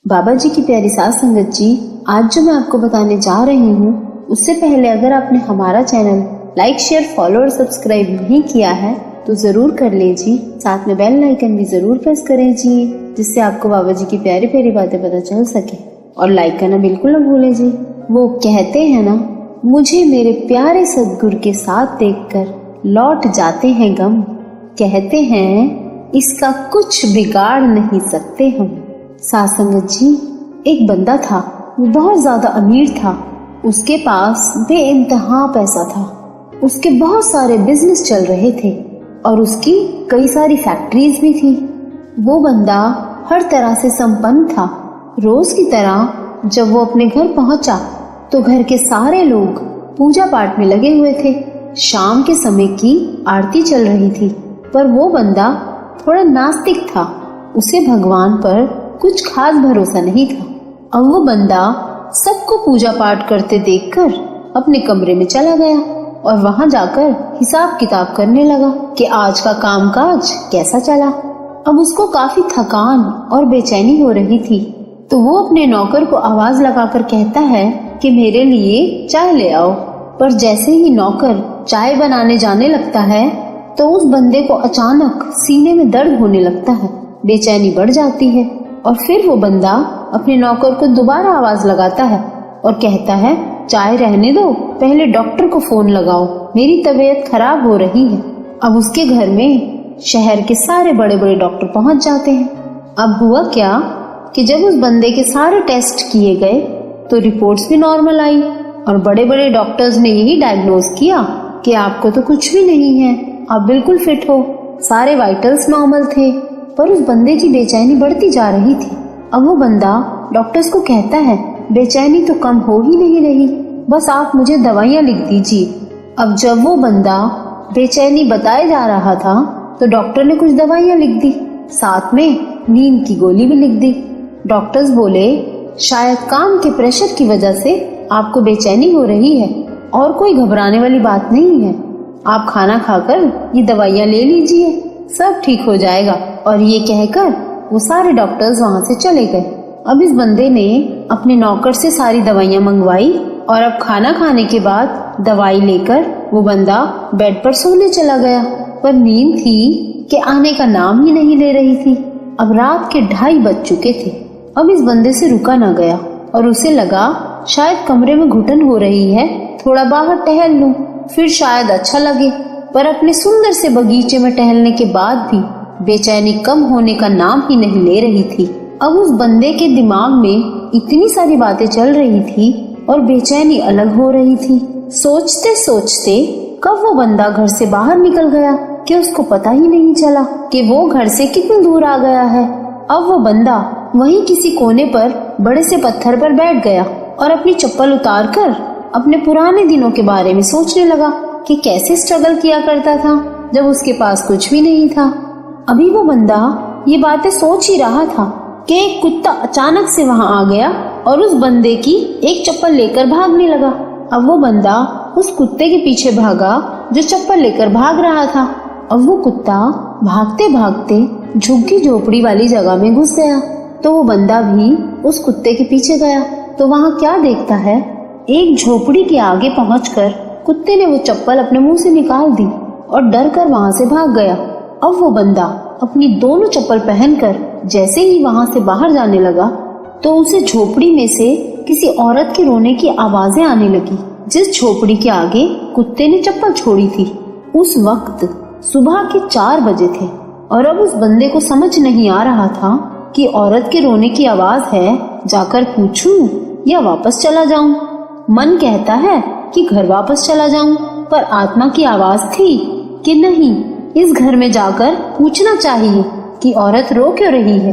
बाबा जी की प्यारी साथ संगत जी, आज जो मैं आपको बताने जा रही हूँ उससे पहले अगर आपने हमारा चैनल लाइक, शेयर, फॉलो और सब्सक्राइब नहीं किया है तो जरूर कर लीजिए। साथ में बेल आइकन भी जरूर प्रेस करें जी, जिससे आपको बाबा जी की प्यारी प्यारी बातें पता चल सके। और लाइक करना बिल्कुल न भूलें जी। वो कहते हैं ना, मुझे मेरे प्यारे सदगुरु के साथ देखकर लौट जाते हैं गम। कहते हैं इसका कुछ बिगाड़ नहीं सकते हम। साथ संगत जी, एक बंदा था, वो बहुत ज्यादा अमीर था। उसके पास बेइंतहा पैसा था। उसके बहुत सारे बिजनेस चल रहे थे और उसकी कई सारी फैक्ट्रीज भी थी। वो बंदा हर तरह से संपन्न था। रोज की तरह जब वो अपने घर पहुंचा तो घर के सारे लोग पूजा पाठ में लगे हुए थे। शाम के समय की आरती चल रही थी, पर वो बंदा थोड़ा नास्तिक था। उसे भगवान पर कुछ खास भरोसा नहीं था। अब वो बंदा सबको पूजा पाठ करते देखकर अपने कमरे में चला गया और वहां जाकर हिसाब किताब करने लगा कि आज का कामकाज कैसा चला। अब उसको काफी थकान और बेचैनी हो रही थी, तो वो अपने नौकर को आवाज लगाकर कहता है कि मेरे लिए चाय ले आओ। पर जैसे ही नौकर चाय बनाने जाने लगता है तो उस बंदे को अचानक सीने में दर्द होने लगता है, बेचैनी बढ़ जाती है। और फिर वो बंदा अपने नौकर को दोबारा आवाज लगाता है और कहता है चाय रहने दो, पहले डॉक्टर को फोन लगाओ, मेरी तबीयत खराब हो रही है। अब उसके घर में शहर के सारे बड़े बड़े डॉक्टर पहुंच जाते हैं। अब हुआ क्या कि जब उस बंदे के सारे टेस्ट किए गए तो रिपोर्ट्स भी नॉर्मल आई और बड़े बड़े डॉक्टर्स ने यही डायग्नोज किया कि आपको तो कुछ भी नहीं है, आप बिल्कुल फिट हो। सारे वाइटल्स नॉर्मल थे, पर उस बंदे की बेचैनी बढ़ती जा रही थी। अब वो बंदा डॉक्टर्स को कहता है बेचैनी तो कम हो ही नहीं रही, बस आप मुझे दवाइयाँ लिख दीजिए। अब जब वो बंदा बेचैनी बताए जा रहा था तो डॉक्टर ने कुछ दवाइयाँ लिख दी, साथ में नींद की गोली भी लिख दी। डॉक्टर्स बोले शायद काम के प्रेशर की वजह से आपको बेचैनी हो रही है और कोई घबराने वाली बात नहीं है। आप खाना खाकर ये दवाइयाँ ले लीजिए, सब ठीक हो जाएगा। और ये कहकर वो सारे डॉक्टर्स वहाँ से चले गए। अब इस बंदे ने अपने नौकर से सारी दवाइयाँ मंगवाई और अब खाना खाने के बाद दवाई लेकर वो बंदा बेड पर सोने चला गया, पर नींद थी कि आने का नाम ही नहीं ले रही थी। अब रात के 2:30 बज चुके थे। अब इस बंदे से रुका ना गया और उसे लगा शायद कमरे में घुटन हो रही है, थोड़ा बाहर टहल लूं, फिर शायद अच्छा लगे। पर अपने सुंदर से बगीचे में टहलने के बाद भी बेचैनी कम होने का नाम ही नहीं ले रही थी। अब उस बंदे के दिमाग में इतनी सारी बातें चल रही थी और बेचैनी अलग हो रही थी। सोचते सोचते कब वो बंदा घर से बाहर निकल गया कि उसको पता ही नहीं चला कि वो घर से कितनी दूर आ गया है। अब वो बंदा वहीं किसी कोने पर बड़े से पत्थर पर बैठ गया और अपनी चप्पल उतारकर अपने पुराने दिनों के बारे में सोचने लगा कि कैसे स्ट्रगल किया करता था जब उसके पास कुछ भी नहीं था। अभी वो बंदा ये बातें सोच ही रहा था कि एक कुत्ता अचानक से वहां आ गया और उस बंदे की एक चप्पल लेकर भागने लगा। अब वो बंदा उस कुत्ते के पीछे भागा जो चप्पल लेकर भाग रहा था। अब वो कुत्ता भागते भागते झुग्गी झोपड़ी वाली जगह में घुस गया, तो वो बंदा भी उस कुत्ते के पीछे गया। तो वहां क्या देखता है, एक झोपड़ी के आगे पहुंचकर कुत्ते ने वो चप्पल अपने मुंह से निकाल दी और डर कर वहां से भाग गया। अब वो बंदा अपनी दोनों चप्पल पहनकर जैसे ही वहां से बाहर जाने लगा तो उसे झोपड़ी में से किसी औरत के रोने की आवाजें आने लगी, जिस झोपड़ी के आगे कुत्ते ने चप्पल छोड़ी थी। उस वक्त सुबह के 4 बजे थे और अब उस बंदे को समझ नहीं आ रहा था कि औरत के रोने की आवाज है, जाकर पूछूं या वापस चला जाऊं। मन कहता है कि घर वापस चला जाऊं, पर आत्मा की आवाज थी कि नहीं, इस घर में जाकर पूछना चाहिए कि औरत रो क्यों रही है।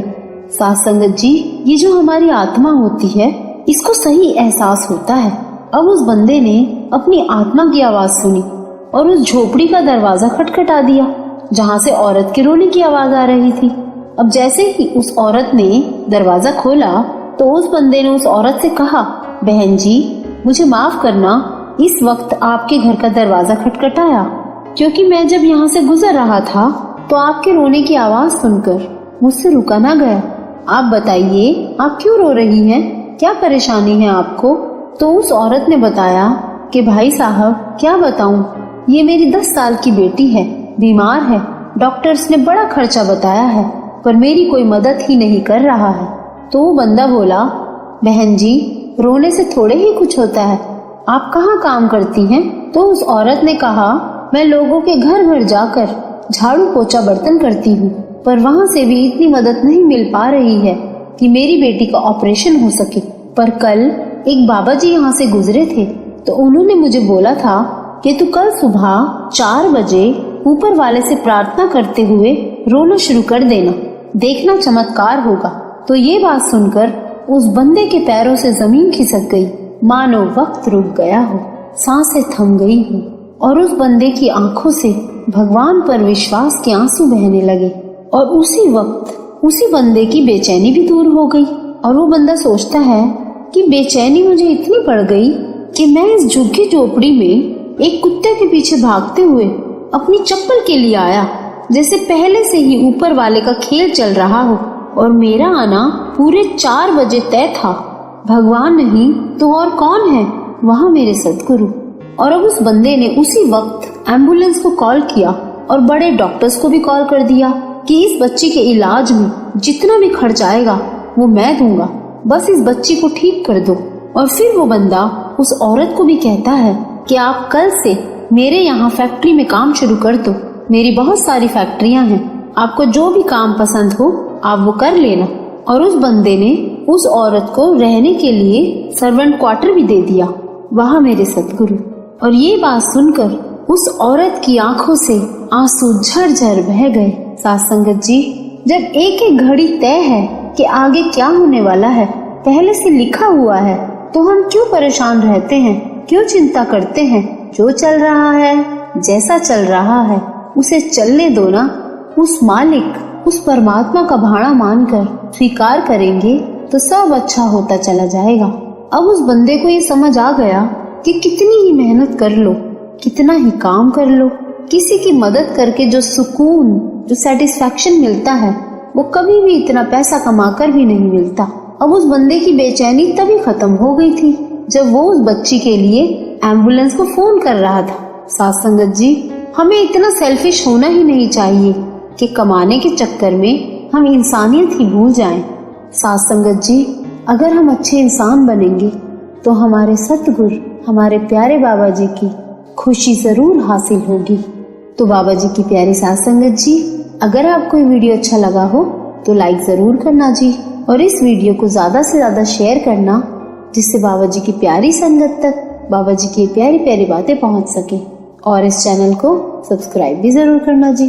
साथ संगत जी, ये जो हमारी आत्मा होती है इसको सही एहसास होता है। अब उस बंदे ने अपनी आत्मा की आवाज सुनी और उस झोपड़ी का दरवाजा खटखटा दिया जहाँ से औरत के रोने की आवाज आ रही थी। अब जैसे ही उस औरत ने दरवाजा खोला तो उस बंदे ने उस औरत से कहा, बहन जी मुझे माफ करना, इस वक्त आपके घर का दरवाजा खटखटाया क्योंकि मैं जब यहाँ से गुजर रहा था तो आपके रोने की आवाज सुनकर मुझसे रुका ना गया आप बताइए, आप क्यों रो रही हैं? क्या परेशानी है आपको? तो उस औरत ने बताया कि भाई साहब क्या बताऊं, ये मेरी 10 साल की बेटी है, बीमार है, डॉक्टर्स ने बड़ा खर्चा बताया है, पर मेरी कोई मदद ही नहीं कर रहा है। तो वो बंदा बोला, बहन जी रोने से थोड़े ही कुछ होता है, आप कहाँ काम करती हैं? तो उस औरत ने कहा, मैं लोगों के घर घर जाकर झाड़ू पोछा बर्तन करती हूँ, पर वहाँ से भी इतनी मदद नहीं मिल पा रही है कि मेरी बेटी का ऑपरेशन हो सके। पर कल एक बाबा जी यहाँ से गुजरे थे, तो उन्होंने मुझे बोला था कि तू कल सुबह 4 बजे ऊपर वाले से प्रार्थना करते हुए रोना शुरू कर देना, देखना चमत्कार होगा। तो ये बात सुनकर उस बंदे के पैरों से जमीन खिसक गई, मानो वक्त रुक गया हो, सांसें थम गई हो, और उस बंदे की आंखों से भगवान पर विश्वास के आंसू बहने लगे। और उसी वक्त उसी बंदे की बेचैनी भी दूर हो गई। और वो बंदा सोचता है कि बेचैनी मुझे इतनी पड़ गई कि मैं इस झुग्गी झोपड़ी में एक कुत्ते के पीछे भागते हुए अपनी चप्पल के लिए आया, जैसे पहले से ही ऊपर वाले का खेल चल रहा हो, और मेरा आना पूरे 4 बजे तय था। भगवान नहीं तो और कौन है, वहाँ मेरे सदगुरु। और अब उस बंदे ने उसी वक्त एम्बुलेंस को कॉल किया और बड़े डॉक्टर्स को भी कॉल कर दिया कि इस बच्ची के इलाज में जितना भी खर्च आएगा वो मैं दूंगा, बस इस बच्ची को ठीक कर दो। और फिर वो बंदा उस औरत को भी कहता है कि आप कल से मेरे यहाँ फैक्ट्री में काम शुरू कर दो, मेरी बहुत सारी फैक्ट्रियाँ हैं, आपको जो भी काम पसंद हो आप वो कर लेना। और उस बंदे ने उस औरत को रहने के लिए सर्वेंट क्वार्टर भी दे दिया। वहाँ मेरे सतगुरु। और ये बात सुनकर उस औरत की आंखों से आंसू झरझर बह गए। साथ संगत जी, जब एक एक घड़ी तय है कि आगे क्या होने वाला है, पहले से लिखा हुआ है, तो हम क्यों परेशान रहते हैं, क्यों चिंता करते हैं? जो चल रहा है, जैसा चल रहा है, उसे चलने दो ना। उस मालिक, उस परमात्मा का भाड़ा मानकर स्वीकार करेंगे तो सब अच्छा होता चला जाएगा। अब उस बंदे को ये समझ आ गया कि कितनी ही मेहनत कर लो, कितना ही काम कर लो, किसी की मदद करके जो सुकून, जो सेटिस्फैक्शन मिलता है, वो कभी भी इतना पैसा कमाकर भी नहीं मिलता। अब उस बंदे की बेचैनी तभी खत्म हो गई थी जब वो उस बच्ची के लिए एम्बुलेंस को फोन कर रहा था। साथ संगत जी, हमें इतना सेल्फिश होना ही नहीं चाहिए कि कमाने के चक्कर में हम इंसानियत ही भूल जाएं। साथ संगत जी, अगर हम अच्छे इंसान बनेंगे तो हमारे सतगुरु, हमारे प्यारे बाबा जी की खुशी जरूर हासिल होगी। तो बाबा जी की प्यारी साथ संगत जी, अगर आपको ये वीडियो अच्छा लगा हो तो लाइक जरूर करना जी, और इस वीडियो को ज्यादा से ज्यादा शेयर करना, जिससे बाबा जी की प्यारी संगत तक बाबा जी की प्यारी प्यारी बातें पहुंच सके। और इस चैनल को सब्सक्राइब भी जरूर करना जी।